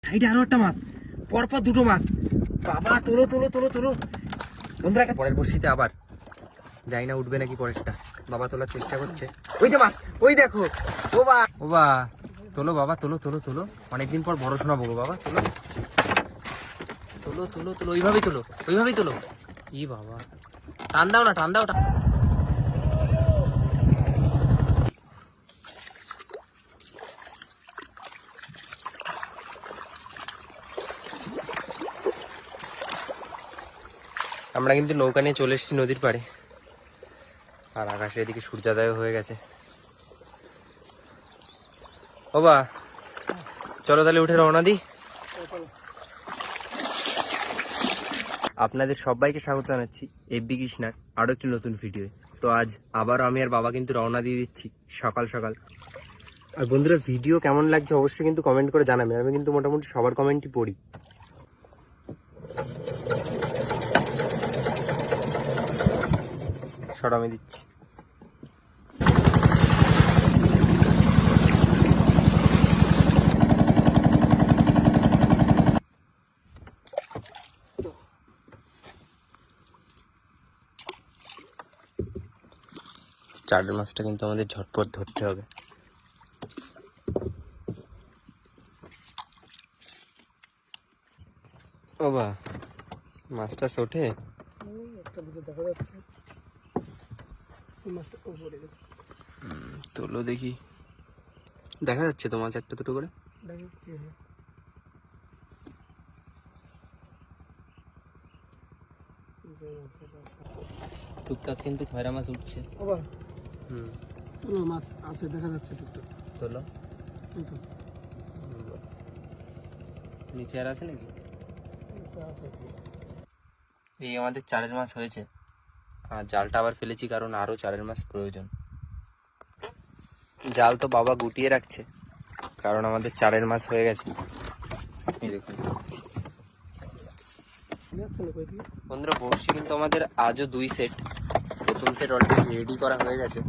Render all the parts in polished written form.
সাইডে আরো একটা মাছ, পরপর দুটো মাছ। বাবা তোলো তোলো তোলো তোলো বন্ধুরা। পরের বড়শিতে আবার যাই না উঠবে নাকি পরেরটা। বাবা তোলার চেষ্টা করছে। ওই যে মাছ, ওই দেখো। ও বা তোলো বাবা, তোলো তোলো তোলো। অনেকদিন পর বড় শোনাবো গো বাবা। তোলো তোলো তোলো তোলো, ওইভাবেই তোলো, ওইভাবেই তোলো। ই বাবা, টান দাও না, টান দাও। আমরা কিন্তু নৌকা নিয়ে চলে এসেছি নদীর পাড়ে, আর আকাশে এদিকে সূর্যোদয় হয়ে গেছে। ও বা চলো তাহলে উঠে রওনা দিই। আপনাদের সবাইকে স্বাগত জানাচ্ছি এফবি কৃষ্ণার আরো একটি নতুন ভিডিও। তো আজ আবার আমি আর বাবা কিন্তু রওনা দিয়ে দিচ্ছি সকাল সকাল। আর বন্ধুরা, ভিডিও কেমন লাগছে অবশ্যই কিন্তু কমেন্ট করে জানাবেন। আমি কিন্তু মোটামুটি সবার কমেন্টই পড়ি। আমি দিচ্ছি। চারের মাছটা কিন্তু আমাদের ঝটপট ধরতে হবে। ও বা মাছটা ওঠে, তোলো দেখি। দেখা যাচ্ছে তো মাছ একটা দুটো করে। টুকটাক কিন্তু খয়রা মাছ উঠছে। মাছ আছে, দেখা যাচ্ছে টুকটাক। তোলো নিচে আর আছে নাকি? এই আমাদের চারের মাছ হয়েছে, আর জালটা আবার ফেলেছি কারণ আরো চারের মাছ প্রয়োজন। জাল তো বাবা গুটিয়ে রাখছে কারণ আমাদের চারের মাছ হয়ে গেছে। এই দেখুন বন্ধুরা, বড়শি কিন্তু আমাদের আজও 2 সেট। প্রথম সেট অলরেডি রেডি করা হয়ে গেছে,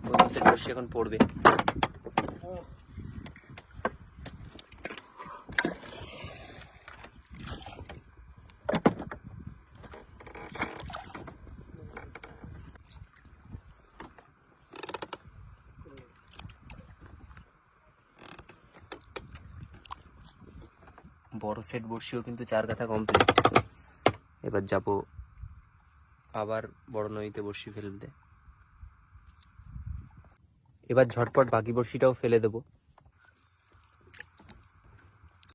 প্রথম সেট বড়শি এখন পড়বে। বড় সেট বড়শিও কিন্তু 4 কাঠা কমপ্লিট। এবার যাব আবার বড় নদীতে বড়শি ফেলতে। এবার ঝটপট বাকি বড়শিটাও ফেলে দেবো,